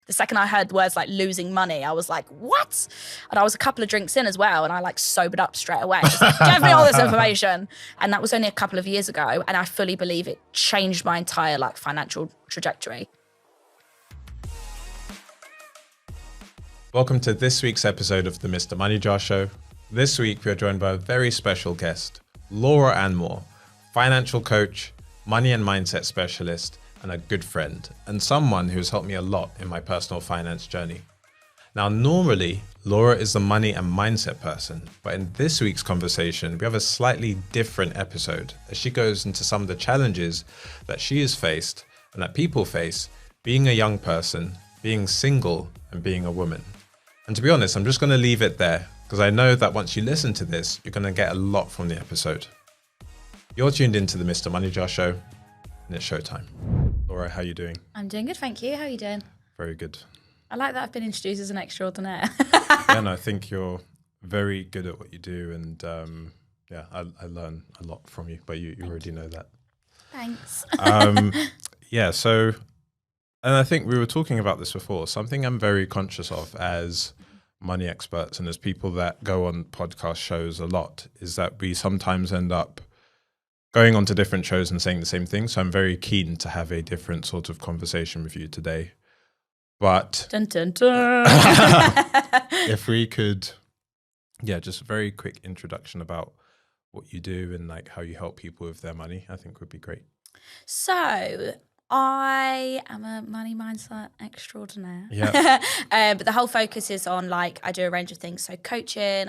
the second I heard the words like losing money, I was like, what? And I was a couple of drinks in as well. And I like sobered up straight away. Just like, give me all this information. And that was only a couple of years ago. And I fully believe it changed my entire like financial trajectory. Welcome to this week's episode of the Mr MoneyJar Show. This week, we are joined by a very special guest, Laura Anmore, financial coach, money and mindset specialist, and a good friend, and someone who has helped me a lot in my personal finance journey. Now, normally, Laura is the money and mindset person, but in this week's conversation, we have a slightly different episode as she goes into some of the challenges that she has faced and that people face being a young person, being single, and being a woman. And to be honest, I'm just going to leave it there because I know that once you listen to this, you're going to get a lot from the episode. You're tuned into the Mr MoneyJar Show, and it's showtime. Laura, how are you doing? I'm doing good, thank you. How are you doing? Very good. I like that I've been introduced as an extraordinaire. Yeah, no, I think you're very good at what you do, and I learn a lot from you, but you already know that. Thanks. So, and I think we were talking about this before, something I'm very conscious of as money experts and as people that go on podcast shows a lot is that we sometimes end up going on to different shows and saying the same thing. So I'm very keen to have a different sort of conversation with you today. But dun, dun, dun. if we could, just a very quick introduction about what you do and like how you help people with their money, I think would be great. So I am a money mindset extraordinaire. Yeah. But the whole focus is on like, I do a range of things. So coaching,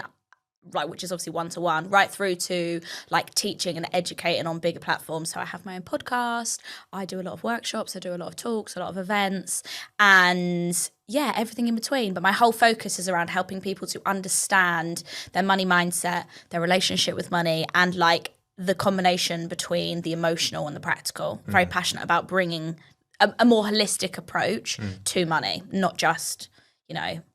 right, which is obviously one-to-one, right through to like teaching and educating on bigger platforms. So I have my own podcast. I do a lot of workshops. I do a lot of talks, a lot of events, and everything in between. But my whole focus is around helping people to understand their money mindset, their relationship with money, and like the combination between the emotional and the practical. Very passionate about bringing a more holistic approach to money, not just,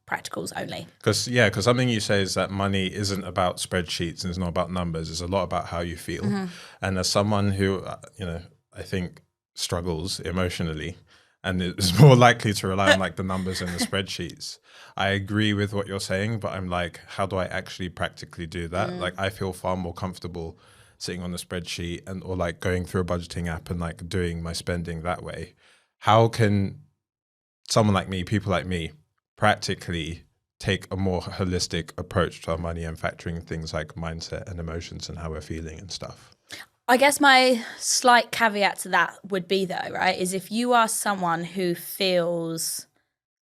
practicals only. Because something you say is that money isn't about spreadsheets and it's not about numbers. It's a lot about how you feel. Mm-hmm. And as someone who, I think struggles emotionally and is more likely to rely on like the numbers and the spreadsheets, I agree with what you're saying, but I'm like, how do I actually practically do that? Like I feel far more comfortable sitting on the spreadsheet or like going through a budgeting app and like doing my spending that way. How can someone like me, people like me, practically take a more holistic approach to our money and factoring things like mindset and emotions and how we're feeling and stuff? I guess my slight caveat to that would be though, right, is if you are someone who feels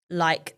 like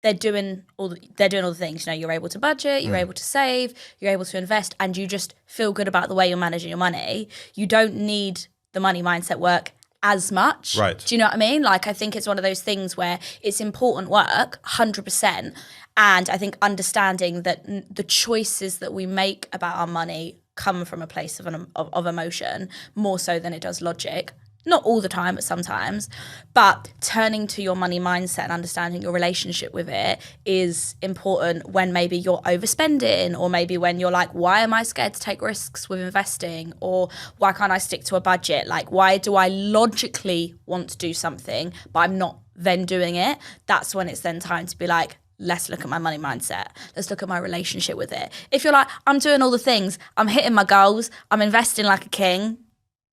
they're doing all the things, you're able to budget, you're able to save, you're able to invest, and you just feel good about the way you're managing your money, you don't need the money mindset work as much. Right. Do you know what I mean? Like, I think it's one of those things where it's important work, 100%. And I think understanding that the choices that we make about our money come from a place of emotion more so than it does logic. Not all the time, but sometimes. But turning to your money mindset and understanding your relationship with it is important when maybe you're overspending, or maybe when you're like, why am I scared to take risks with investing? Or why can't I stick to a budget? Like, why do I logically want to do something, but I'm not then doing it? That's when it's then time to be like, let's look at my money mindset. Let's look at my relationship with it. If you're like, I'm doing all the things, I'm hitting my goals, I'm investing like a king,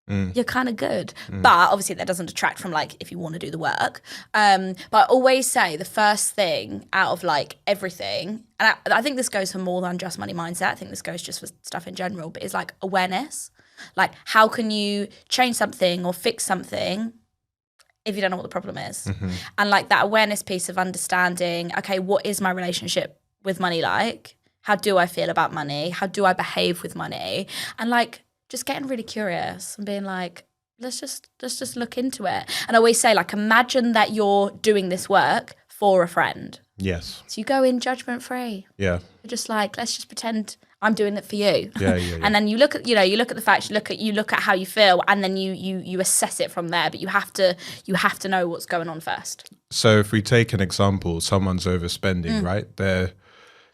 you're kind of good. But obviously that doesn't detract from like if you want to do the work. But I always say the first thing out of like everything, and I think this goes for more than just money mindset, I think this goes just for stuff in general, but it's like awareness. Like, how can you change something or fix something if you don't know what the problem is? And like that awareness piece of understanding, okay, what is my relationship with money like? How do I feel about money? How do I behave with money? And like, just getting really curious and being like, let's just look into it. And I always say, like, imagine that you're doing this work for a friend. Yes. So you go in judgment free. Yeah. You're just like, let's just pretend I'm doing it for you. Yeah. And then you look at the facts, you look at how you feel, and then you assess it from there. But you have to know what's going on first. So if we take an example, someone's overspending, right?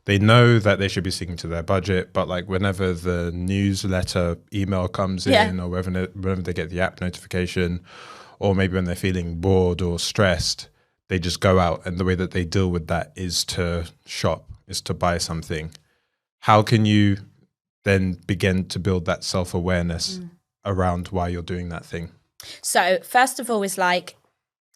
They know that they should be sticking to their budget, but like whenever the newsletter email comes in, or whenever they get the app notification, or maybe when they're feeling bored or stressed, they just go out and the way that they deal with that is to shop, is to buy something. How can you then begin to build that self-awareness around why you're doing that thing? So first of all is like,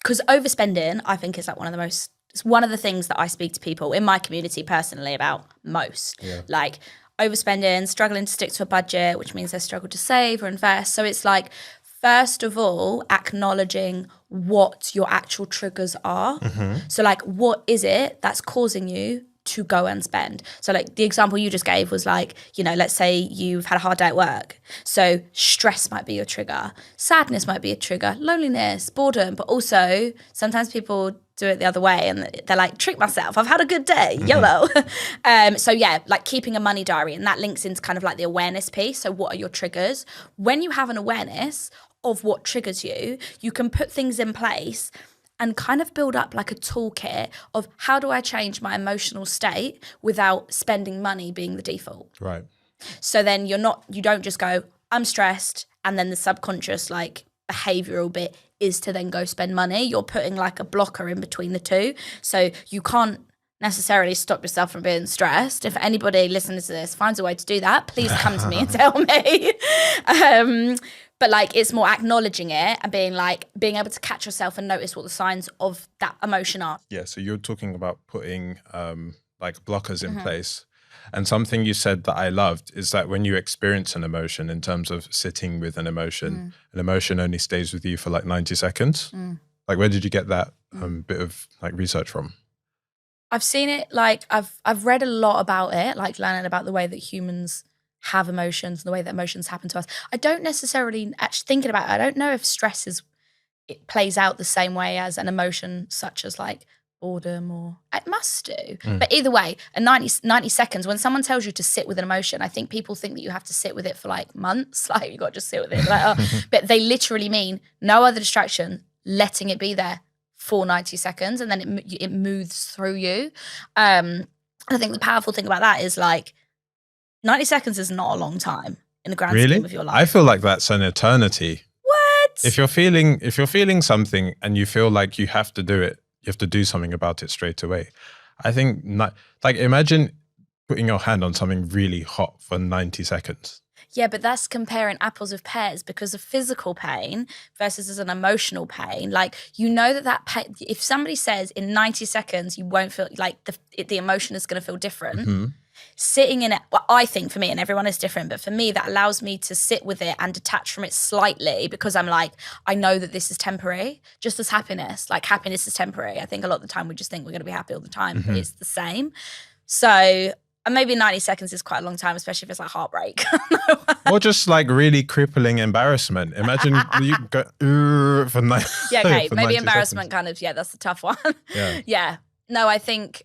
because overspending, I think is like it's one of the things that I speak to people in my community personally about most. Yeah. Like overspending, struggling to stick to a budget, which means they struggle to save or invest. So it's like, first of all, acknowledging what your actual triggers are. So like, what is it that's causing you to go and spend? So like the example you just gave was like, you know, let's say you've had a hard day at work. So stress might be your trigger. Sadness might be a trigger. Loneliness, boredom. But also sometimes people do it the other way and they're like, treat myself. I've had a good day. YOLO. So yeah, like keeping a money diary, and that links into kind of like the awareness piece. So what are your triggers? When you have an awareness of what triggers you, you can put things in place and kind of build up like a toolkit of how do I change my emotional state without spending money being the default. Right. So then you don't just go, I'm stressed, and then the subconscious like behavioral bit is to then go spend money. You're putting like a blocker in between the two. So you can't necessarily stop yourself from being stressed. If anybody listening to this finds a way to do that, please come to me and tell me. But like, it's more acknowledging it and being able to catch yourself and notice what the signs of that emotion are. Yeah. So you're talking about putting like blockers in place. And something you said that I loved is that when you experience an emotion, in terms of sitting with an emotion only stays with you for like 90 seconds. Like, where did you get that bit of like research from? I've seen it, like I've read a lot about it, like learning about the way that humans have emotions and the way that emotions happen to us. I don't necessarily, actually thinking about it, I don't know if stress it plays out the same way as an emotion such as like boredom, or it must do. But either way, 90 seconds, when someone tells you to sit with an emotion, I think people think that you have to sit with it for like months, like you got to just sit with it. Like, but they literally mean no other distraction, letting it be there for 90 seconds, and then it moves through you. I think the powerful thing about that is like 90 seconds is not a long time in the grand scheme of your life. I feel like that's an eternity. What? If you're feeling something and you feel like you have to do it, you have to do something about it straight away. I think like imagine putting your hand on something really hot for 90 seconds. Yeah, but that's comparing apples with pears, because of physical pain versus as an emotional pain. Like, you know that pain, if somebody says in 90 seconds you won't feel like the emotion is going to feel different, sitting in it, well, I think for me, and everyone is different, but for me that allows me to sit with it and detach from it slightly, because I'm like, I know that this is temporary, just as happiness. Like, happiness is temporary. I think a lot of the time we just think we're going to be happy all the time, but it's the same. So maybe 90 seconds is quite a long time, especially if it's like heartbreak. Or just like really crippling embarrassment. Imagine you go for 90 Yeah, okay, for maybe 90 embarrassment seconds. kind of, yeah, that's the tough one. Yeah. Yeah. No, I think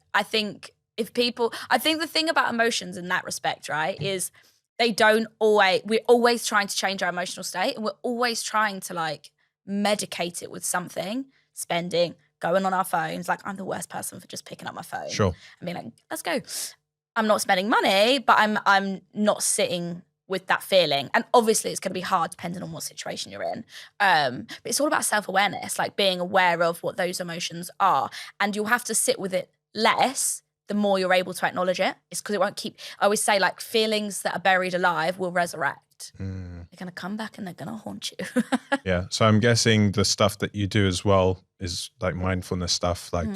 if people, I think the thing about emotions in that respect, right, is we're always trying to change our emotional state, and we're always trying to like medicate it with something, spending, going on our phones. Like, I'm the worst person for just picking up my phone. Sure. I mean, like, let's go. I'm not spending money, but I'm not sitting with that feeling. And obviously it's going to be hard depending on what situation you're in. But it's all about self-awareness, like being aware of what those emotions are. And you'll have to sit with it less the more you're able to acknowledge it. It's because it won't keep, I always say, like, feelings that are buried alive will resurrect. They're going to come back and they're going to haunt you. Yeah. So I'm guessing the stuff that you do as well is like mindfulness stuff, like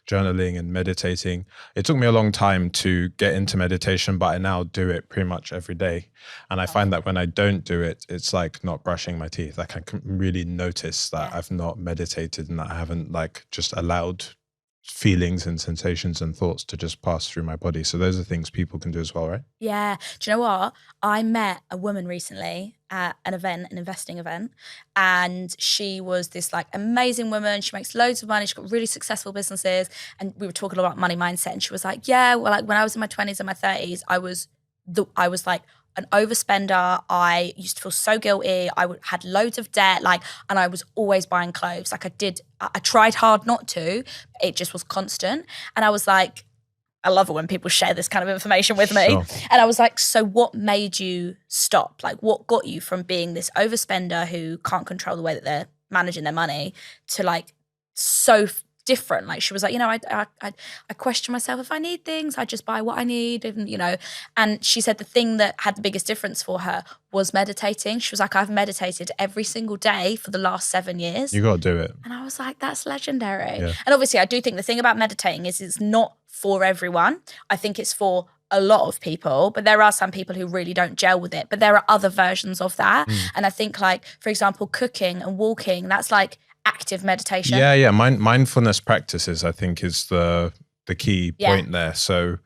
journaling and meditating. It took me a long time to get into meditation, but I now do it pretty much every day. And I find that when I don't do it, it's like not brushing my teeth. Like, I can really notice that I've not meditated and that I haven't like just allowed feelings and sensations and thoughts to just pass through my body. So those are things people can do as well, right? Yeah. Do you know what? I met a woman recently at an investing event, and she was this like amazing woman. She makes loads of money. She's got really successful businesses. And we were talking about money mindset, and she was like, yeah, well, like when I was in my 20s and my 30s, I was like an overspender. I used to feel so guilty. Had loads of debt, like, and I was always buying clothes. Like, I tried hard not to, but it just was constant. And I was like, I love it when people share this kind of information with me. Sure. And I was like, so what made you stop? Like, what got you from being this overspender who can't control the way that they're managing their money to like so different. Like she was like, I question myself if I need things. I just buy what I need, and And she said the thing that had the biggest difference for her was meditating. She was like, I've meditated every single day for the last 7 years. You got to do it. And I was like, that's legendary. Yeah. And obviously, I do think the thing about meditating is it's not for everyone. I think it's for a lot of people, but there are some people who really don't gel with it. But there are other versions of that. And I think, like, for example, cooking and walking, that's like active meditation. Yeah. Mindfulness practices, I think, is the key point there. So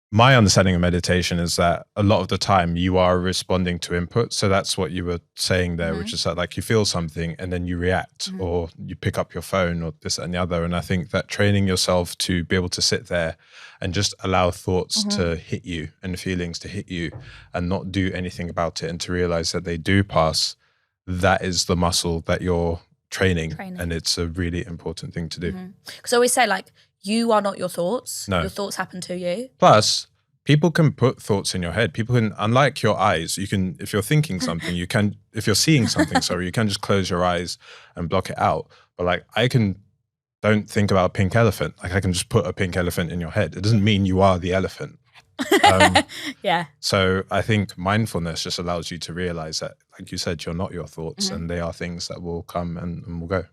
my understanding of meditation is that a lot of the time you are responding to input. So that's what you were saying there, which is that like you feel something and then you react or you pick up your phone or this and the other. And I think that training yourself to be able to sit there and just allow thoughts to hit you and feelings to hit you and not do anything about it and to realize that they do pass, that is the muscle that you're training. And it's a really important thing to do. Because I always say, like, you are not your thoughts. No. Your thoughts happen to you. Plus, people can put thoughts in your head. People can, unlike your eyes, you can, if you're thinking something, you can, if you're seeing something, sorry, you can just close your eyes and block it out. But like, don't think about a pink elephant. Like I can just put a pink elephant in your head. It doesn't mean you are the elephant. So I think mindfulness just allows you to realize that, like you said, you're not your thoughts and they are things that will come and will go.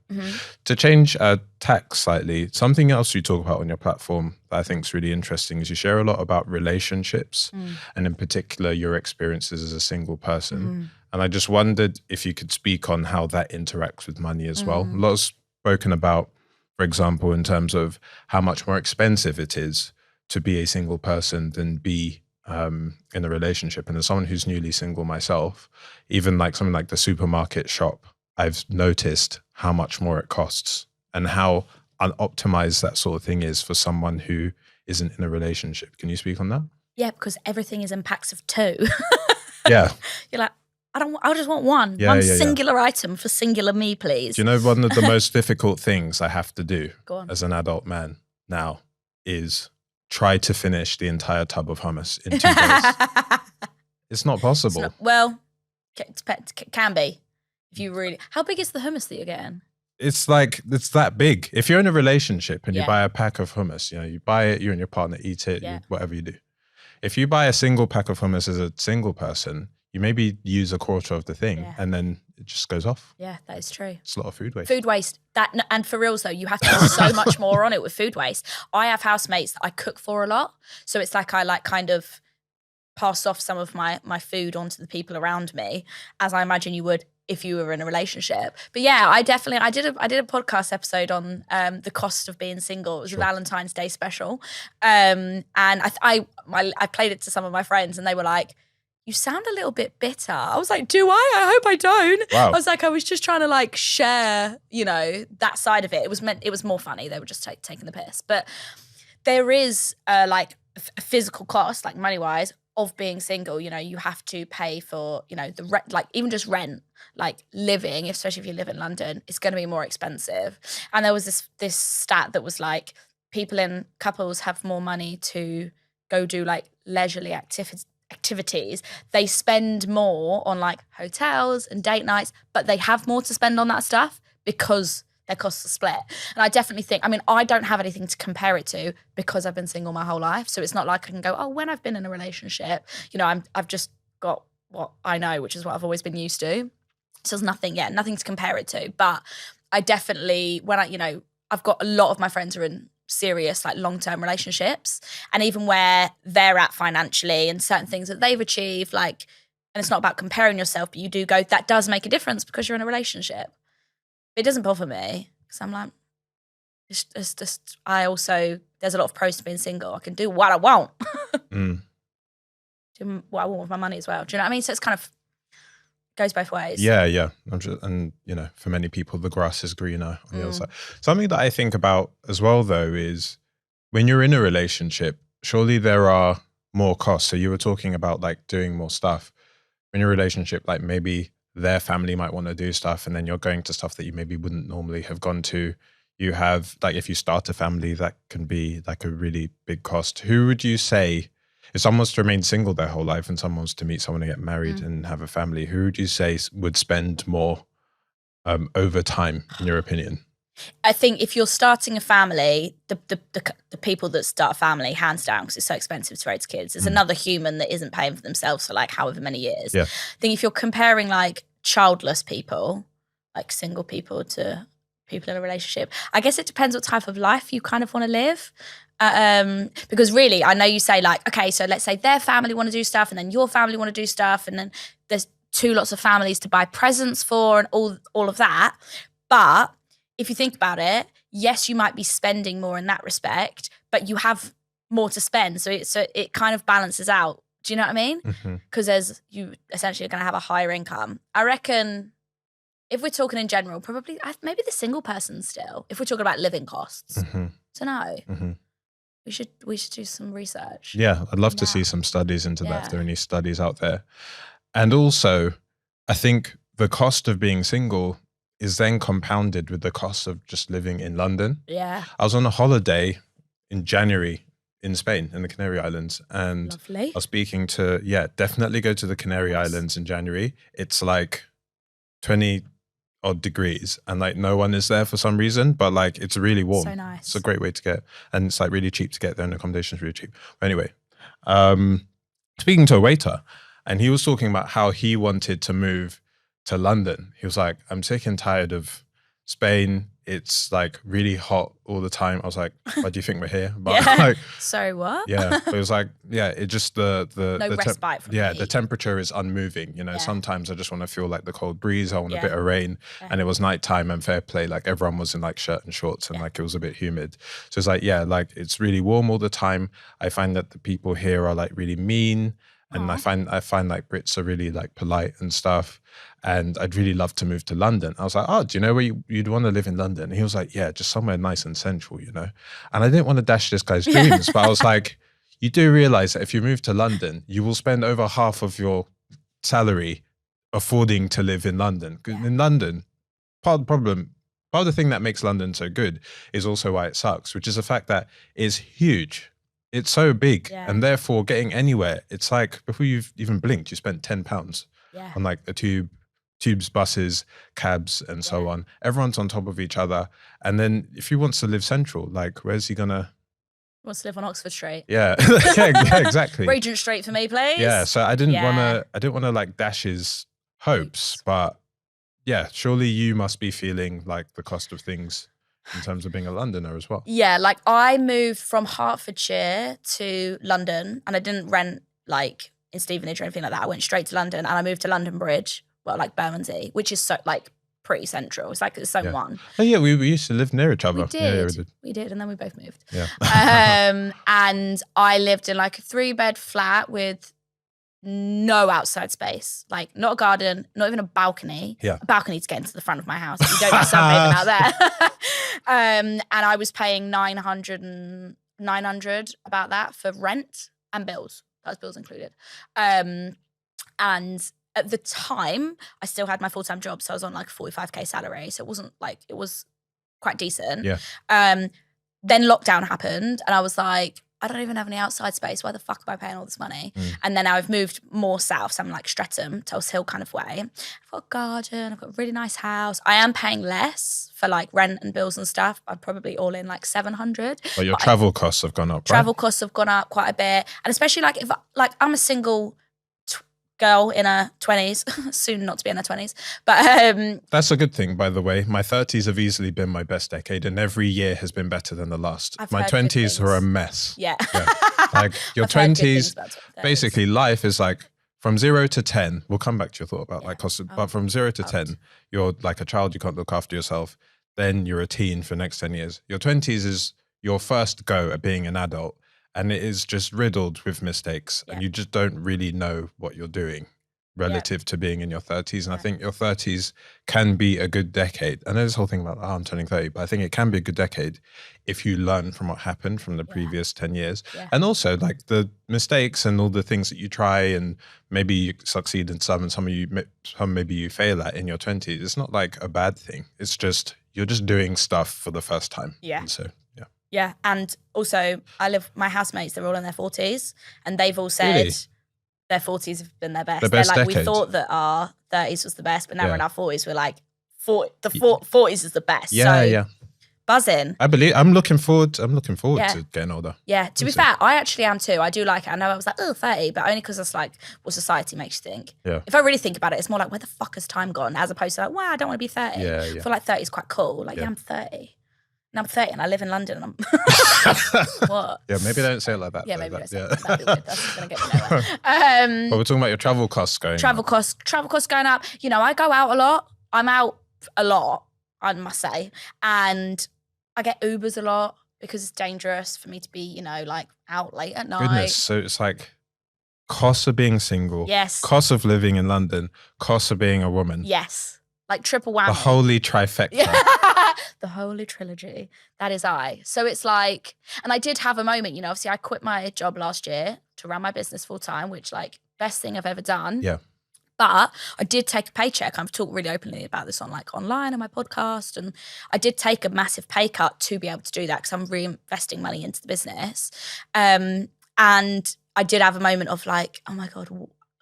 To change tack slightly, something else you talk about on your platform that I think is really interesting is you share a lot about relationships and in particular your experiences as a single person. And I just wondered if you could speak on how that interacts with money as well. A lot is spoken about, for example, in terms of how much more expensive it is to be a single person than be in a relationship. And as someone who's newly single myself, even like something like the supermarket shop, I've noticed how much more it costs and how unoptimized that sort of thing is for someone who isn't in a relationship. Can you speak on that? Yeah, because everything is in packs of 2. Yeah. You're like, I just want one. Singular item for singular me, please. Do you know one of the most difficult things I have to do as an adult man now is try to finish the entire tub of hummus in 2 days. It's not possible. It can be. If you really, how big is the hummus that you're getting? It's that big. If you're in a relationship and you buy a pack of hummus, you buy it, you and your partner eat it, whatever you do. If you buy a single pack of hummus as a single person, you maybe use a quarter of the thing and then it just goes off. Yeah, that is true. It's a lot of food waste. Food waste. And for reals though, you have to do so much more on it with food waste. I have housemates that I cook for a lot. So it's like I kind of pass off some of my food onto the people around me, as I imagine you would if you were in a relationship. But yeah, I did a podcast episode on the cost of being single. It was a Valentine's Day special. And I played it to some of my friends and they were like, you sound a little bit bitter. I was like, do I? I hope I don't. Wow. I was like, I was just trying to like share, that side of it. It was more funny. They were just taking the piss. But there is like a physical cost, like money-wise, of being single. You have to pay for, the rent, like even just rent, like living, especially if you live in London, it's going to be more expensive. And there was this stat that was like, people in couples have more money to go do like leisurely activities. They spend more on like hotels and date nights, but they have more to spend on that stuff because their costs are split. And I definitely think, I don't have anything to compare it to because I've been single my whole life. So it's not like I can go, when I've been in a relationship, I've just got what I know, which is what I've always been used to. So there's nothing to compare it to. But I definitely, when I've got a lot of my friends are in serious like long-term relationships, and even where they're at financially and certain things that they've achieved, like, and it's not about comparing yourself, but you do go, that does make a difference because you're in a relationship. It doesn't bother me because I'm like, it's just, there's a lot of pros to being single. I can do what I want. Do what I want with my money as well. Do you know what I mean? So it's kind of goes both ways. Yeah. And for many people, the grass is greener on the other side. Something that I think about as well, though, is when you're in a relationship, surely there are more costs. So you were talking about like doing more stuff. In your relationship, like maybe their family might want to do stuff and then you're going to stuff that you maybe wouldn't normally have gone to. You have, like, if you start a family, that can be like a really big cost. Who would you say, if someone wants to remain single their whole life and someone wants to meet someone and get married and have a family, who would you say would spend more over time, in your opinion? I think if you're starting a family, the people that start a family, hands down, because it's so expensive to raise kids, there's another human that isn't paying for themselves for like however many years. Yeah. I think if you're comparing like childless people, like single people, to people in a relationship, I guess it depends what type of life you kind of want to live. Because really, I know you say like, okay, so let's say their family want to do stuff and then your family want to do stuff, and then there's two lots of families to buy presents for and all of that. But if you think about it, yes, you might be spending more in that respect, but you have more to spend. So it kind of balances out. Do you know what I mean? Because as you essentially are going to have a higher income. I reckon if we're talking in general, probably maybe the single person still, if we're talking about living costs. So no, we should do some research. Yeah, I'd love to see some studies into that if there are any studies out there. And also, I think the cost of being single is then compounded with the cost of just living in London. Yeah. I was on a holiday in January in Spain, in the Canary Islands. And Lovely. I was speaking to, definitely go to the Canary Islands in January. It's like 20 odd degrees and like no one is there for some reason, but like it's really warm. So nice. It's a great way to get, and it's like really cheap to get there, and accommodation's really cheap. But anyway, speaking to a waiter, and he was talking about how he wanted to move to London. He was like, I'm sick and tired of Spain. It's like really hot all the time. I was like, why do you think we're here? But like, sorry, what? Yeah. But it was like, it just no respite from the heat. the temperature is unmoving. You know, sometimes I just want to feel like the cold breeze. I want a bit of rain. And it was nighttime and fair play. Like everyone was in like shirt and shorts and like it was a bit humid. So it's like, like it's really warm all the time. I find that the people here are like really mean. And I find like Brits are really like polite and stuff. And I'd really love to move to London. I was like, do you know where you'd want to live in London? And he was like, yeah, just somewhere nice and central, you know? And I didn't want to dash this guy's dreams, but I was like, you do realize that if you move to London, you will spend over half of your salary affording to live in London. Because in London, part of the thing that makes London so good is also why it sucks, which is the fact that it's huge. It's so big, and therefore getting anywhere, it's like before you've even blinked, you spent £10 on like a tubes, buses, cabs, and so on. Everyone's on top of each other. And then if he wants to live central, like where's he gonna? Wants to live on Oxford Street. Yeah, exactly. Regent Street for me, please. Yeah, so I didn't want to like dash his hopes, but surely you must be feeling like the cost of things in terms of being a Londoner as well. Yeah, like I moved from Hertfordshire to London, and I didn't rent like in Stevenage or anything like that. I went straight to London, and I moved to London Bridge, well, like Bermondsey, which is so like pretty central. It's like the same one. Oh yeah, we used to live near each other. We did. We did, and then we both moved. Yeah. And I lived in like a 3-bed flat with no outside space, like not a garden, not even a balcony. Yeah. A balcony to get into the front of my house. You don't get sunbathing out there. And I was paying 900 about that for rent and bills. That was bills included. And at the time, I still had my full-time job, so I was on like a 45k salary. So it wasn't like, it was quite decent. Yeah. Then lockdown happened, and I was like, I don't even have any outside space. Why the fuck am I paying all this money? And then I've moved more south, so I'm like Streatham, Tulse Hill kind of way. I've got a garden, I've got a really nice house. I am paying less for like rent and bills and stuff. I'm probably all in like 700. But your travel costs have gone up, Travel costs have gone up quite a bit. And especially like if like I'm a single girl in her 20s, soon not to be in her 20s, but that's a good thing, by the way. My 30s have easily been my best decade, and every year has been better than the last. My 20s were a mess. Yeah. Like your 20s, basically life is like from 0 to 10. We'll come back to your thought about like cost, but from 0 to 10, you're like a child, you can't look after yourself. Then you're a teen for the next 10 years. Your 20s is your first go at being an adult. And it is just riddled with mistakes, and you just don't really know what you're doing relative to being in your 30s. And I think your 30s can be a good decade. I know this whole thing about, I'm turning 30, but I think it can be a good decade if you learn from what happened from the previous 10 years. And also like the mistakes and all the things that you try, and maybe you succeed in some, and some maybe you fail at in your 20s. It's not like a bad thing. It's just, you're just doing stuff for the first time. Yeah. And so, yeah, and also my housemates, they're all in their 40s, and they've all said their 40s have been their best. They're like, decade. We thought that our 30s was the best, but now we're in our 40s. We're like, the 40s is the best. Yeah, so buzzing. I'm looking forward to getting older. Yeah, to be fair, I actually am too. I do like it. I know I was like, 30, but only because it's like what society makes you think. Yeah. If I really think about it, it's more like, where the fuck has time gone? As opposed to like, wow, I don't want to be 30. Yeah. I feel like 30 is quite cool. Like, I'm 30. And I'm 30 and I live in London and I'm... What? Yeah, maybe don't say it like that. Yeah, maybe don't say it. That'd be weird. That's going to get me nowhere. But we're talking about your travel costs going up. Travel costs going up. You know, I go out a lot. I'm out a lot, I must say. And I get Ubers a lot because it's dangerous for me to be, you know, like out late at night. Goodness, so it's like costs of being single. Yes. Costs of living in London. Costs of being a woman. Yes. Like triple whammy. The holy trifecta. Yeah. The holy trilogy. That is I. So it's like, and I did have a moment, you know, obviously I quit my job last year to run my business full time, which like best thing I've ever done. Yeah. But I did take a paycheck. I've talked really openly about this on like online on my podcast. And I did take a massive pay cut to be able to do that because I'm reinvesting money into the business. And I did have a moment of like, oh my God,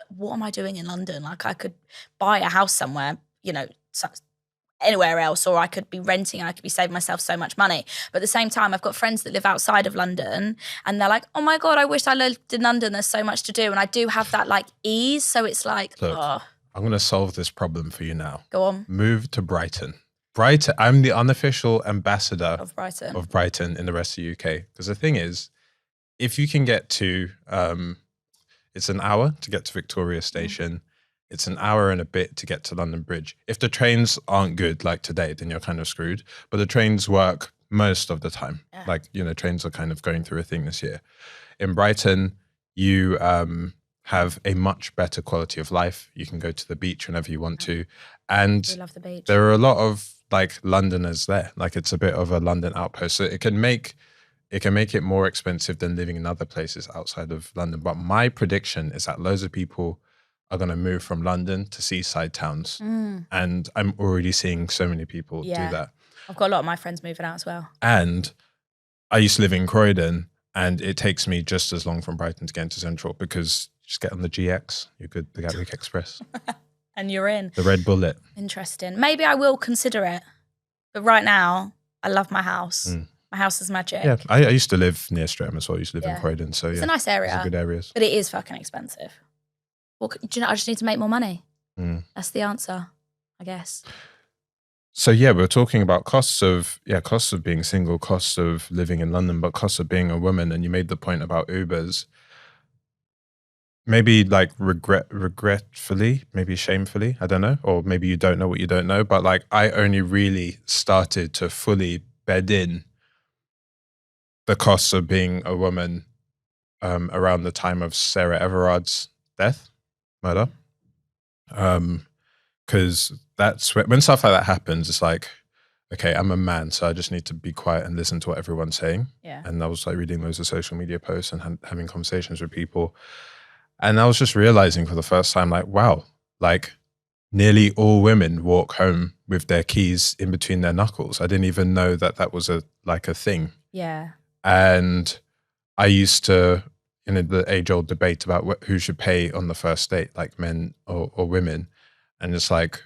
what am I doing in London? Like I could buy a house somewhere, you know, anywhere else, or I could be renting and I could be saving myself so much money. But at the same time, I've got friends that live outside of London and they're like, oh my God, I wish I lived in London. There's so much to do. And I do have that like ease. So it's like, Look, I'm going to solve this problem for you now. Go on. Move to Brighton. Brighton. I'm the unofficial ambassador of Brighton in the rest of the UK. Because the thing is, if you can get to, it's an hour to get to Victoria Station. It's an hour and a bit to get to London Bridge. If the trains aren't good like today, then you're kind of screwed. But the trains work most of the time. Yeah. Like, you know, trains are kind of going through a thing this year. In Brighton, you have a much better quality of life. You can go to the beach whenever you want to. And we love the beach. There are a lot of like Londoners there. Like it's a bit of a London outpost. So it can make it more expensive than living in other places outside of London. But my prediction is that loads of people are going to move from London to seaside towns. And I'm already seeing so many people do that. I've got a lot of my friends moving out as well. And I used to live in Croydon and it takes me just as long from Brighton to get into Central because you just get on the GX, you're good, the Gatwick Express. And you're in. The Red Bullet. Interesting. Maybe I will consider it. But right now, I love my house. My house is magic. Yeah, I used to live near Streatham as well. I used to live in Croydon. So it's a nice area. It's good areas. But it is fucking expensive. Well, do you know, I just need to make more money. That's the answer, I guess. So yeah, we're talking about costs of being single, costs of living in London, but costs of being a woman. And you made the point about Ubers. Maybe like regretfully, maybe shamefully, I don't know. Or maybe you don't know what you don't know. But like I only really started to fully bed in the costs of being a woman around the time of Sarah Everard's murder. Because that's when stuff like that happens, it's like, okay, I'm a man, so I just need to be quiet and listen to what everyone's saying. Yeah. And I was like reading loads of social media posts and having conversations with people. And I was just realizing for the first time, like, wow, like nearly all women walk home with their keys in between their knuckles. I didn't even know that that was a thing. Yeah. And I used to, you know, the age-old debate about who should pay on the first date, like men or women. And it's like,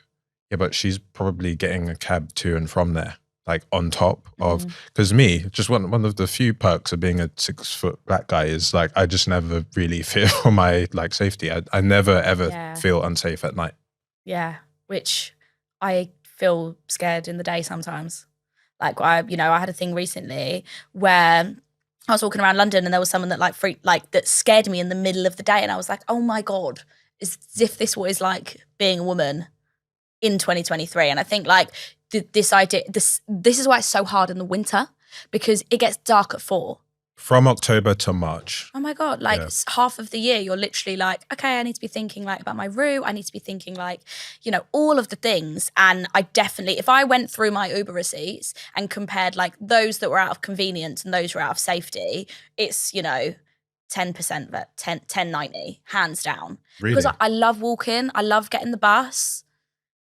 yeah, but she's probably getting a cab to and from there, like on top of, because me, just one of the few perks of being a 6-foot black guy is like, I just never really fear for my like safety. I never ever feel unsafe at night. Yeah. Which I feel scared in the day sometimes. Like I had a thing recently where I was walking around London and there was someone that that scared me in the middle of the day. And I was like, oh my God, as if this was like being a woman in 2023. And I think like this idea, this is why it's so hard in the winter because it gets dark at 4. From October to March. Oh my God, like half of the year, you're literally like, okay, I need to be thinking like about my route. I need to be thinking like, you know, all of the things. And I definitely, if I went through my Uber receipts and compared like those that were out of convenience and those were out of safety, it's, you know, 10%, but 10.90, hands down. Really? Because I love walking. I love getting the bus.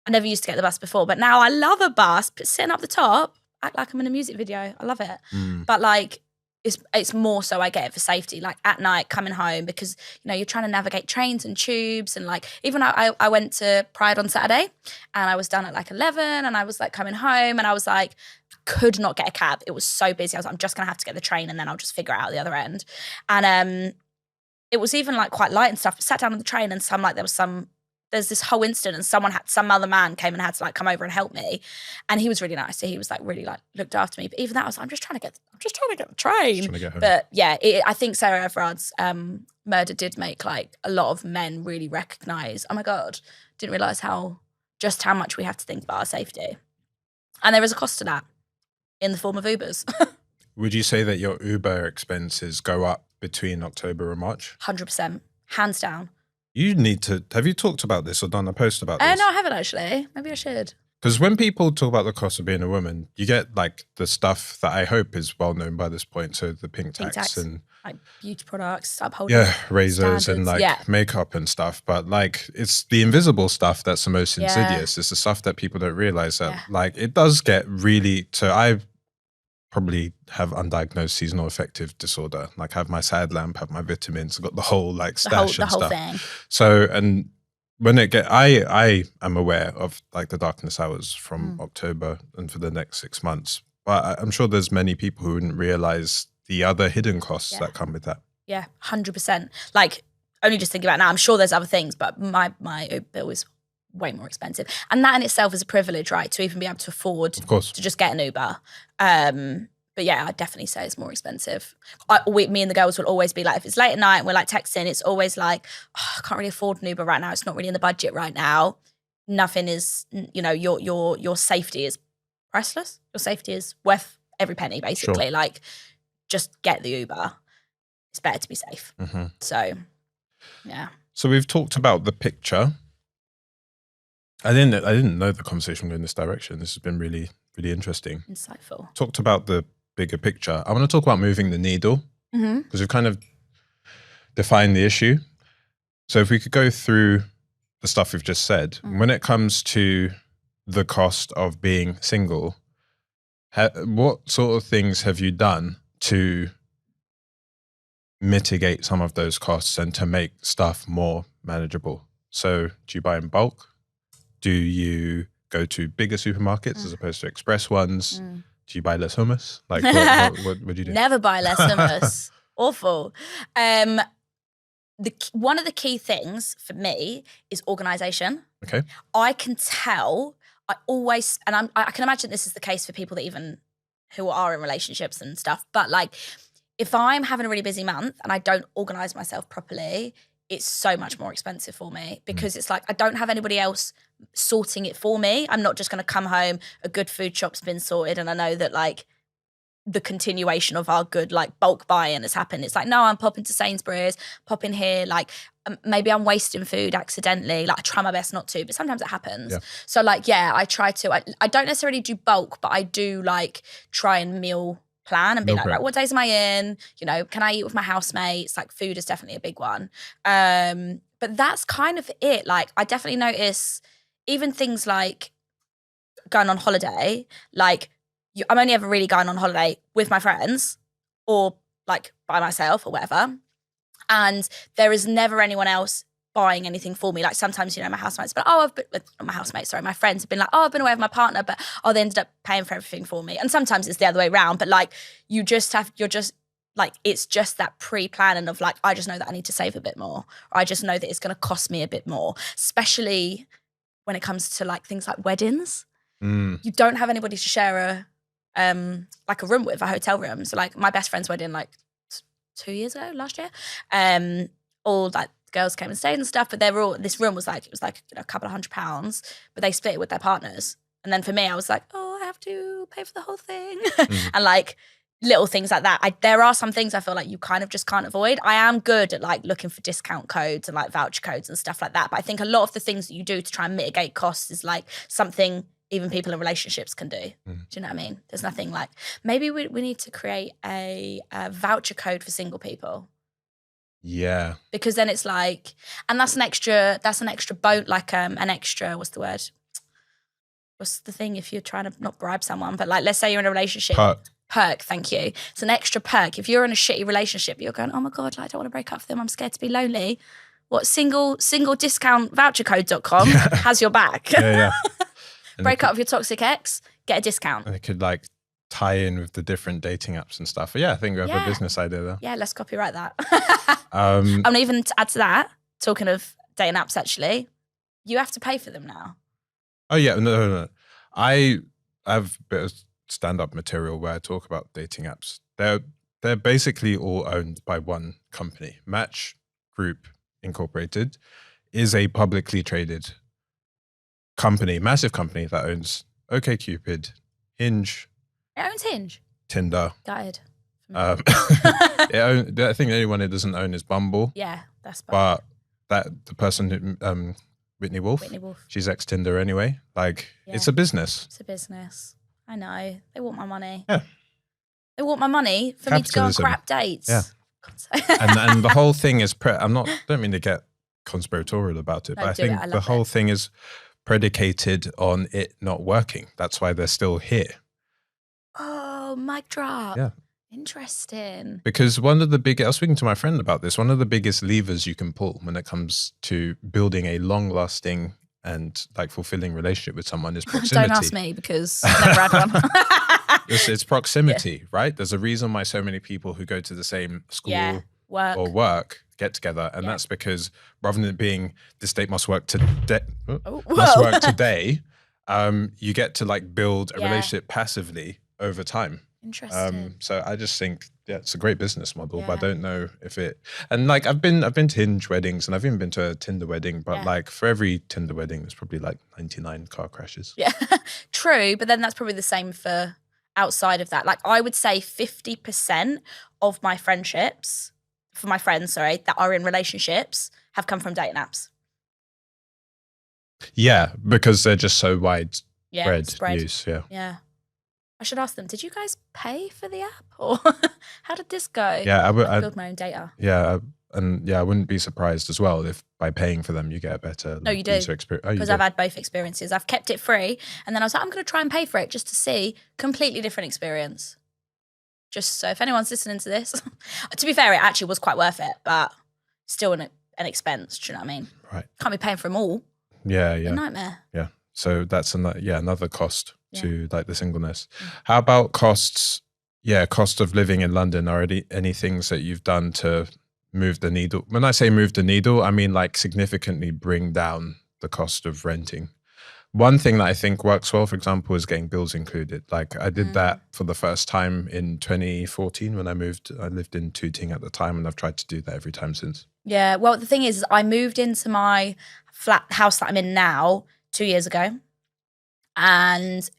I never used to get the bus before, but now I love a bus, but sitting up the top, act like I'm in a music video. I love it. But like, it's more so I get it for safety, like at night coming home because, you know, you're trying to navigate trains and tubes and like, even I went to Pride on Saturday and I was done at like 11 and I was like coming home and I was like, could not get a cab. It was so busy. I was like, I'm just going to have to get the train and then I'll just figure it out the other end. And it was even like quite light and stuff. But sat down on the train and there's this whole incident and some other man came and had to like come over and help me. And he was really nice. So he was like really like looked after me. But even that, I was like, I'm just trying to get the train. But yeah, I think Sarah Everard's murder did make like a lot of men really recognise, oh my God, didn't realise just how much we have to think about our safety. And there is a cost to that in the form of Ubers. Would you say that your Uber expenses go up between October and March? 100%, hands down. You need to, have you talked about this or done a post about this? No, I haven't actually. Maybe I should. Because when people talk about the cost of being a woman, you get like the stuff that I hope is well known by this point. So the pink tax and like beauty products, upholding razors standards, and like makeup and stuff. But like it's the invisible stuff that's the most insidious. It's the stuff that people don't realize that like it does get really. So I probably have undiagnosed seasonal affective disorder. Like I have my sad lamp, have my vitamins, got the whole like stash and stuff. Thing. So and when I am aware of like the darkness hours from October and for the next 6 months. But I'm sure there's many people who wouldn't realize the other hidden costs that come with that. Yeah, 100%. Like only just thinking about it now, I'm sure there's other things, but my Uber bill is way more expensive. And that in itself is a privilege, right? To even be able to afford to just get an Uber. But yeah, I'd definitely say it's more expensive. Me and the girls will always be like, if it's late at night and we're like texting, it's always like, oh, I can't really afford an Uber right now. It's not really in the budget right now. Nothing is, you know, your safety is priceless. Your safety is worth every penny, basically. Sure. Like, just get the Uber. It's better to be safe. Mm-hmm. So, yeah. So we've talked about the picture. I didn't know the conversation would go in this direction. This has been really, really interesting. Insightful. Talked about the bigger picture. I want to talk about moving the needle because we've kind of defined the issue. So if we could go through the stuff we've just said, when it comes to the cost of being single, what sort of things have you done to mitigate some of those costs and to make stuff more manageable? So do you buy in bulk? Do you go to bigger supermarkets as opposed to express ones? Do you buy less hummus? Like what do you do? Never buy less hummus. Awful. One of the key things for me is organisation. Okay. I can tell, I can imagine this is the case for people that even who are in relationships and stuff, but like if I'm having a really busy month and I don't organise myself properly, it's so much more expensive for me because it's like I don't have anybody else sorting it for me. I'm not just going to come home, a good food shop's been sorted and I know that like the continuation of our good like bulk buy-in has happened. It's like, no, I'm popping to Sainsbury's, popping here, like maybe I'm wasting food accidentally. Like I try my best not to, but sometimes it happens. Yeah. So like, yeah, I try to, I don't necessarily do bulk, but I do like try and meal plan and be like, right, what days am I in? You know, can I eat with my housemates? Like food is definitely a big one. But that's kind of it. Like I definitely notice even things like going on holiday, like I'm only ever really going on holiday with my friends or like by myself or whatever. And there is never anyone else buying anything for me. Like sometimes, you know, my housemates, but my friends have been like, oh, I've been away with my partner, but they ended up paying for everything for me. And sometimes it's the other way around, but like it's just that pre-planning of like, I just know that I need to save a bit more, or I just know that it's going to cost me a bit more, especially when it comes to like things like weddings. You don't have anybody to share a room with, a hotel room. So like my best friend's wedding like 2 years ago, last year, all like girls came and stayed and stuff, but this room was like, it was like, you know, a couple of £100, but they split it with their partners. And then for me, I was like, oh, I have to pay for the whole thing. And like little things like that. There are some things I feel like you kind of just can't avoid. I am good at like looking for discount codes and like voucher codes and stuff like that. But I think a lot of the things that you do to try and mitigate costs is like something even people in relationships can do. Do you know what I mean? There's nothing like, maybe we need to create a voucher code for single people. Yeah. Because then it's like, and that's an extra boat, like an extra, what's the word? What's the thing if you're trying to not bribe someone, but like, let's say you're in a relationship. Perk, thank you. It's an extra perk. If you're in a shitty relationship, you're going, oh my God, I don't want to break up with them. I'm scared to be lonely. What, single discount vouchercode.com has your back. Yeah. Break up with your toxic ex, get a discount. And it could like tie in with the different dating apps and stuff. But yeah, I think we have a business idea there. Yeah, let's copyright that. And even to add to that, talking of dating apps, actually, you have to pay for them now. Oh yeah, no. I have a bit of stand-up material where I talk about dating apps. They're basically all owned by one company. Match Group Incorporated is a publicly traded company, massive company that owns OkCupid, Hinge. It owns Hinge. Tinder. Gutted. I think the only one it doesn't own is Bumble. Yeah, that's Bumble. But the person who, Whitney Wolf, she's ex-Tinder anyway. Like, it's a business. It's a business. I know. They want my money. Yeah. They want my money for me to go on crap dates. Yeah. and the whole thing is, don't mean to get conspiratorial about it, but I think the whole thing is predicated on it not working. That's why they're still here. Oh, mic drop. Yeah. Interesting. Because I was speaking to my friend about this, one of the biggest levers you can pull when it comes to building a long-lasting and like fulfilling relationship with someone is proximity. Don't ask me because I've never had one. It's proximity, right? There's a reason why so many people who go to the same school or work get together, and that's because rather than it being this date must work today, you get to like build a relationship passively over time. Interesting. So I just think it's a great business model, but I don't know if it. And like I've been to Hinge weddings and I've even been to a Tinder wedding, but like for every Tinder wedding, there's probably like 99 car crashes. Yeah, true. But then that's probably the same for outside of that. Like I would say 50% of my friendships, for my friends, that are in relationships, have come from dating apps. Yeah, because they're just so widespread spread. use. Yeah. Yeah. I should ask them, did you guys pay for the app? Or how did this go? Yeah, I build my own data. Yeah, I wouldn't be surprised as well if by paying for them you get a better user experience. Because I've had both experiences. I've kept it free and then I was like, I'm going to try and pay for it just to see completely different experience. Just so if anyone's listening to this, to be fair, it actually was quite worth it, but still an expense. Do you know what I mean? Right. Can't be paying for them all. Yeah. It's a nightmare. Yeah. So that's another cost to like the singleness. How about costs? Yeah, cost of living in London. Are any things that you've done to move the needle? When I say move the needle, I mean like significantly bring down the cost of renting. One thing that I think works well, for example, is getting bills included. Like I did that for the first time in 2014 when I moved. I lived in Tooting at the time and I've tried to do that every time since. Yeah, well, the thing is I moved into my house that I'm in now 2 years ago. And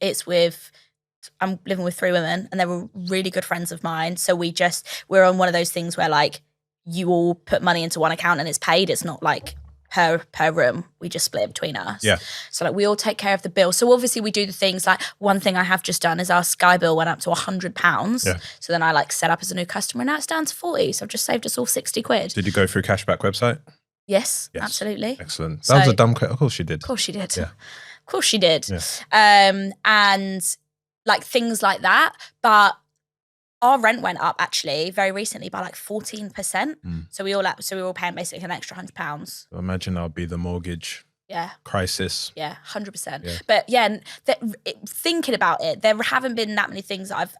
I'm living with 3 women and they were really good friends of mine. So we're on one of those things where like you all put money into one account and it's paid. It's not like per room. We just split it between us. Yeah. So like we all take care of the bill. So obviously we do the things like one thing I have just done is our Sky bill went up to £100. Yeah. So then I like set up as a new customer and now it's down to 40. So I've just saved us all 60 quid. Did you go through Cashback website? Yes, absolutely. Excellent. That was a dumb question. Of course you did. Of course she did. Yeah. Of course she did. Yeah. And like things like that. But our rent went up actually very recently by like 14%. So we were paying basically an extra £100. So imagine that would be the mortgage crisis. Yeah, 100%. Yeah. But yeah, thinking about it, there haven't been that many things that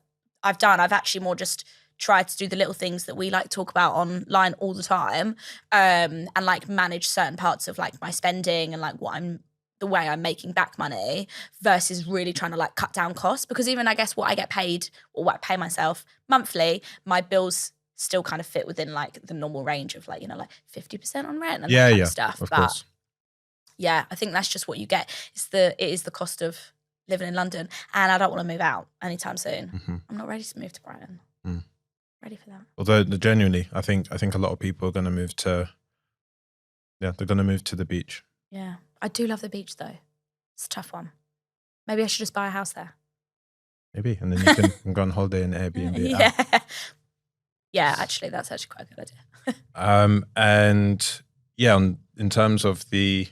I've done. I've actually more just tried to do the little things that we like talk about online all the time, and like manage certain parts of like my spending and like the way I'm making back money versus really trying to like cut down costs. Because even I guess what I get paid or what I pay myself monthly, my bills still kind of fit within like the normal range of like, like 50% on rent and that kind of stuff. Of course. Yeah, I think that's just what you get. It is the cost of living in London and I don't want to move out anytime soon. Mm-hmm. I'm not ready to move to Brighton. Ready for that. Although genuinely, I think a lot of people are going to move to, they're going to move to the beach. Yeah. I do love the beach though. It's a tough one. Maybe I should just buy a house there. Maybe. And then you can go on holiday in Airbnb. Yeah. Yeah, actually, that's actually quite a good idea. And yeah, in terms of the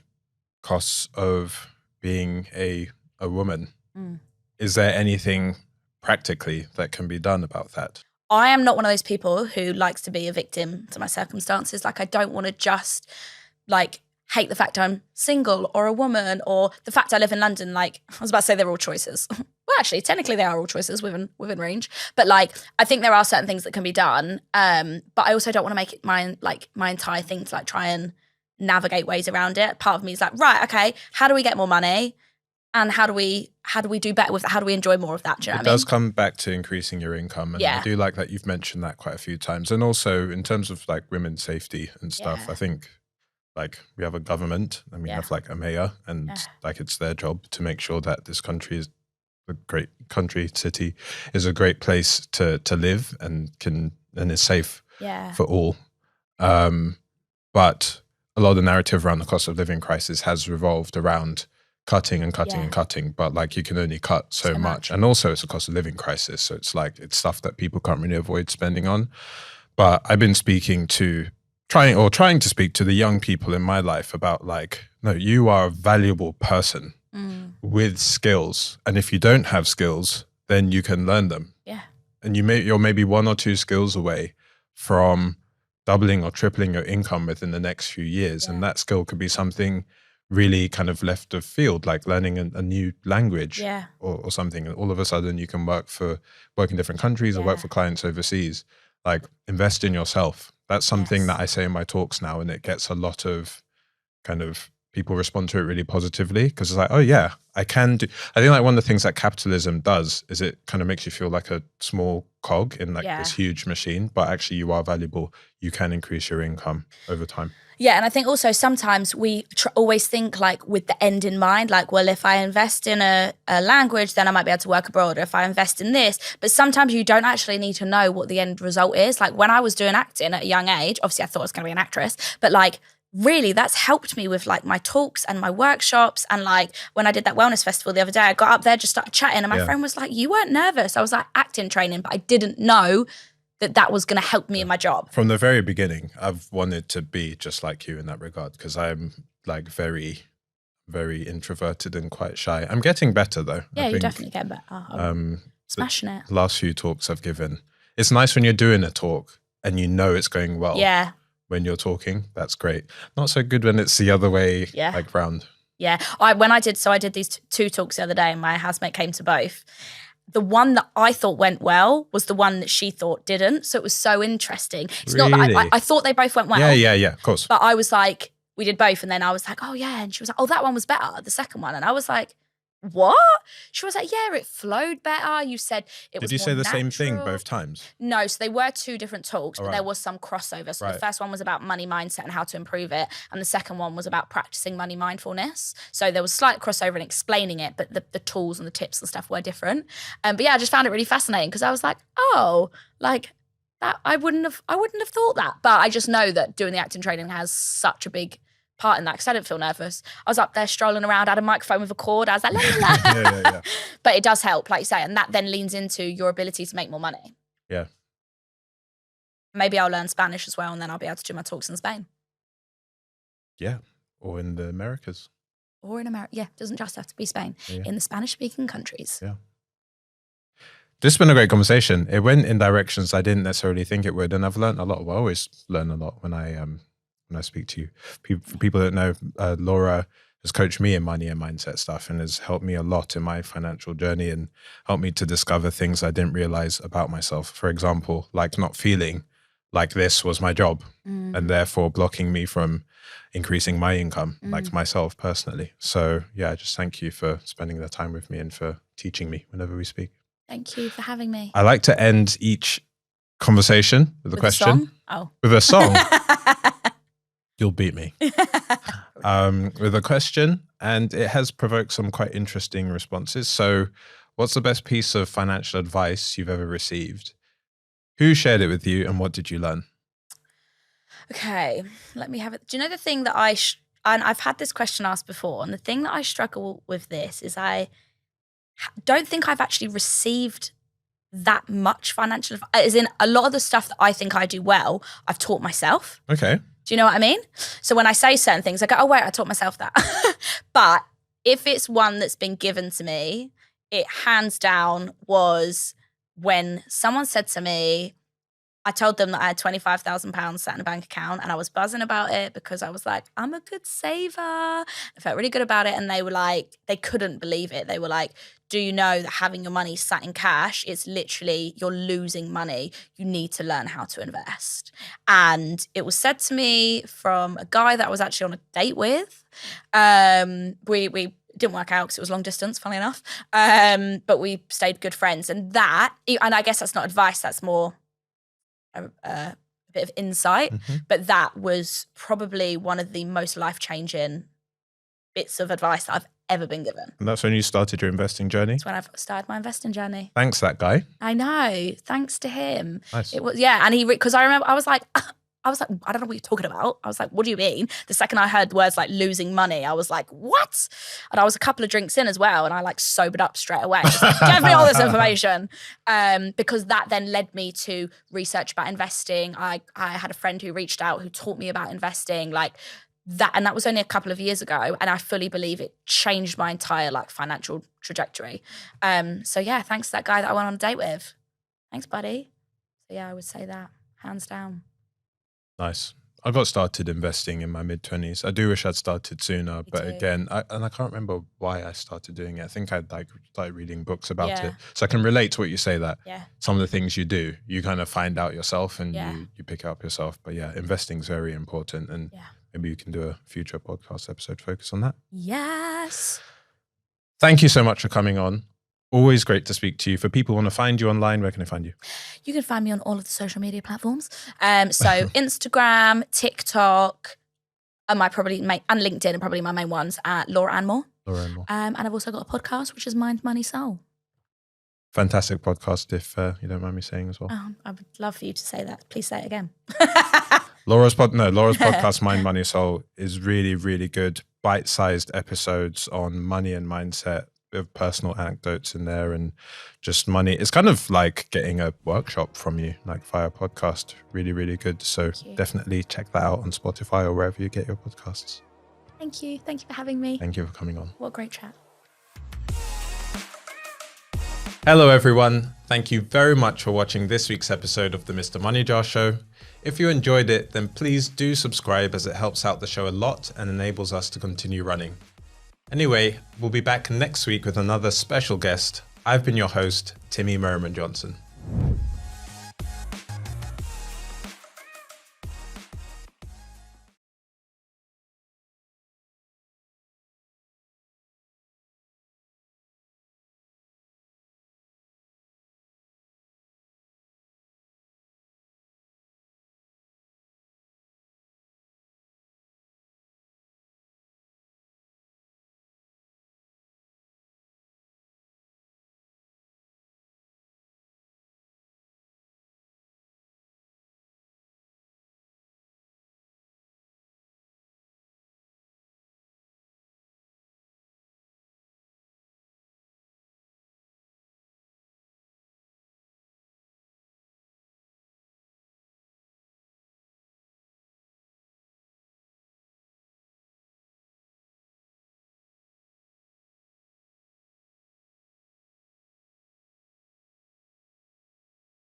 costs of being a woman, is there anything practically that can be done about that? I am not one of those people who likes to be a victim to my circumstances. Like I don't want to just like hate the fact I'm single or a woman or the fact I live in London. Like I was about to say they're all choices. actually, technically they are all choices within range. But like, I think there are certain things that can be done. But I also don't want to make it my entire thing to like try and navigate ways around it. Part of me is like, right, okay, how do we get more money? And how do we do better with that? How do we enjoy more of that? Do you know what I mean? It does come back to increasing your income. And I do like that you've mentioned that quite a few times. And also in terms of like women's safety and stuff, I think like we have a government and we have like a mayor and like it's their job to make sure that this country is a great country, city is a great place to live and is safe for all. But a lot of the narrative around the cost of living crisis has revolved around cutting and cutting, but like you can only cut so much. And also it's a cost of living crisis. So it's like, it's stuff that people can't really avoid spending on. But I've been trying to speak to the young people in my life about like, no, you are a valuable person with skills. And if you don't have skills, then you can learn them. Yeah. And you're maybe 1 or 2 skills away from doubling or tripling your income within the next few years. And that skill could be something really kind of left of field, like learning a new language or something. And all of a sudden you can work in different countries or work for clients overseas. Like invest in yourself. That's something that I say in my talks now, and it gets a lot of kind of people respond to it really positively because it's like, oh yeah, I can do. I think like one of the things that capitalism does is it kind of makes you feel like a small cog in like this huge machine, but actually you are valuable. You can increase your income over time. Yeah, and I think also sometimes we always think like with the end in mind, like, well, if I invest in a language, then I might be able to work abroad, or if I invest in this. But sometimes you don't actually need to know what the end result is. Like when I was doing acting at a young age, obviously I thought I was going to be an actress, but like really that's helped me with like my talks and my workshops. And like when I did that wellness festival the other day, I got up there, just started chatting, and my friend was like, you weren't nervous. I was like, acting training, but I didn't know that was going to help me in my job. From the very beginning, I've wanted to be just like you in that regard because I'm like very, very introverted and quite shy. I'm getting better though. Yeah, you're definitely getting better. Smashing it. The last few talks I've given. It's nice when you're doing a talk and you know it's going well. Yeah. When you're talking, that's great. Not so good when it's the other way, like round. Yeah. I did these 2 talks the other day and my housemate came to both. The one that I thought went well was the one that she thought didn't. So it was so interesting. It's not that I thought they both went well. Yeah, of course. But I was like, we did both. And then I was like, oh yeah. And she was like, oh, that one was better, the second one. And I was like, what? She was like, yeah, it flowed better. You said it was Did you say the natural. same thing both times? No, so they were 2 different talks, but there was some crossover. So the first one was about money mindset and how to improve it. And the second one was about practicing money mindfulness. So there was slight crossover in explaining it, but the tools and the tips and stuff were different. But yeah, I just found it really fascinating because I was like, oh, like that I wouldn't have thought that. But I just know that doing the acting training has such a big part in that because I didn't feel nervous. I was up there strolling around, I had a microphone with a cord. I was like, la, la, la. Yeah. But it does help, like you say, and that then leans into your ability to make more money. Yeah. Maybe I'll learn Spanish as well, and then I'll be able to do my talks in Spain. Yeah, or in the Americas. Or in America. Yeah, doesn't just have to be Spain. Yeah. In the Spanish-speaking countries. Yeah. This has been a great conversation. It went in directions I didn't necessarily think it would, and I've learned a lot. Well, I always learn a lot when I speak to you. For people that know, Laura has coached me in money and mindset stuff and has helped me a lot in my financial journey and helped me to discover things I didn't realize about myself. For example, like not feeling like this was my job and therefore blocking me from increasing my income, like myself personally. So yeah, just thank you for spending the time with me and for teaching me whenever we speak. Thank you for having me. I like to end each conversation with a question. A song? Oh. With a song. You'll beat me. With a question, and it has provoked some quite interesting responses. So what's the best piece of financial advice you've ever received? Who shared it with you and what did you learn? Okay, let me have it. Do you know the thing that and I've had this question asked before, and the thing that I struggle with this is I don't think I've actually received that much financial advice. As in a lot of the stuff that I think I do well, I've taught myself. Okay. Do you know what I mean? So when I say certain things, I go, oh, wait, I taught myself that. But if it's one that's been given to me, it hands down was when someone said to me, I told them that I had £25,000 sat in a bank account, and I was buzzing about it because I was like, I'm a good saver. I felt really good about it. And they were like, they couldn't believe it. They were like, do you know that having your money sat in cash, it's literally, you're losing money. You need to learn how to invest. And it was said to me from a guy that I was actually on a date with. We didn't work out because it was long distance, funnily enough. But we stayed good friends. And I guess that's not advice, that's more a bit of insight. But that was probably one of the most life-changing bits of advice that I've ever been given. And that's when you started your investing journey? That's when I've started my investing journey. Thanks, that guy. I know. Thanks to him. Nice. It was, yeah. And because I remember, I was like, I don't know what you're talking about. I was like, what do you mean? The second I heard words like losing money, I was like, what? And I was a couple of drinks in as well. And I like sobered up straight away. Just like, give me all this information. Because that then led me to research about investing. I had a friend who reached out who taught me about investing, like that. And that was only a couple of years ago. And I fully believe it changed my entire like financial trajectory. So yeah, thanks to that guy that I went on a date with. Thanks, buddy. So yeah, I would say that hands down. Nice. I got started investing in my mid-20s. I do wish I'd started sooner, but again, I can't remember why I started doing it. I think I'd like started reading books about it. So I can relate to what you say, that some of the things you do, you kind of find out yourself and you pick it up yourself. But yeah, investing is very important, and maybe you can do a future podcast episode focus on that. Yes. Thank you so much for coming on. Always great to speak to you. For people who want to find you online, where can they find you? You can find me on all of the social media platforms. So Instagram, TikTok, and LinkedIn are probably my main ones, at Laura Ann Moore. Laura Ann Moore. And I've also got a podcast, which is Mind, Money, Soul. Fantastic podcast, if you don't mind me saying as well. Oh, I would love for you to say that. Please say it again. Laura's podcast, Mind, Money, Soul, is really, really good. Bite-sized episodes on money and mindset, with personal anecdotes in there and just money. It's kind of like getting a workshop from you, like via podcast. Really, really good. So definitely check that out on Spotify or wherever you get your podcasts. Thank you. Thank you for having me. Thank you for coming on. What a great chat. Hello, everyone. Thank you very much for watching this week's episode of the Mr MoneyJar Show. If you enjoyed it, then please do subscribe, as it helps out the show a lot and enables us to continue running. Anyway, we'll be back next week with another special guest. I've been your host, Timmy Merriman Johnson.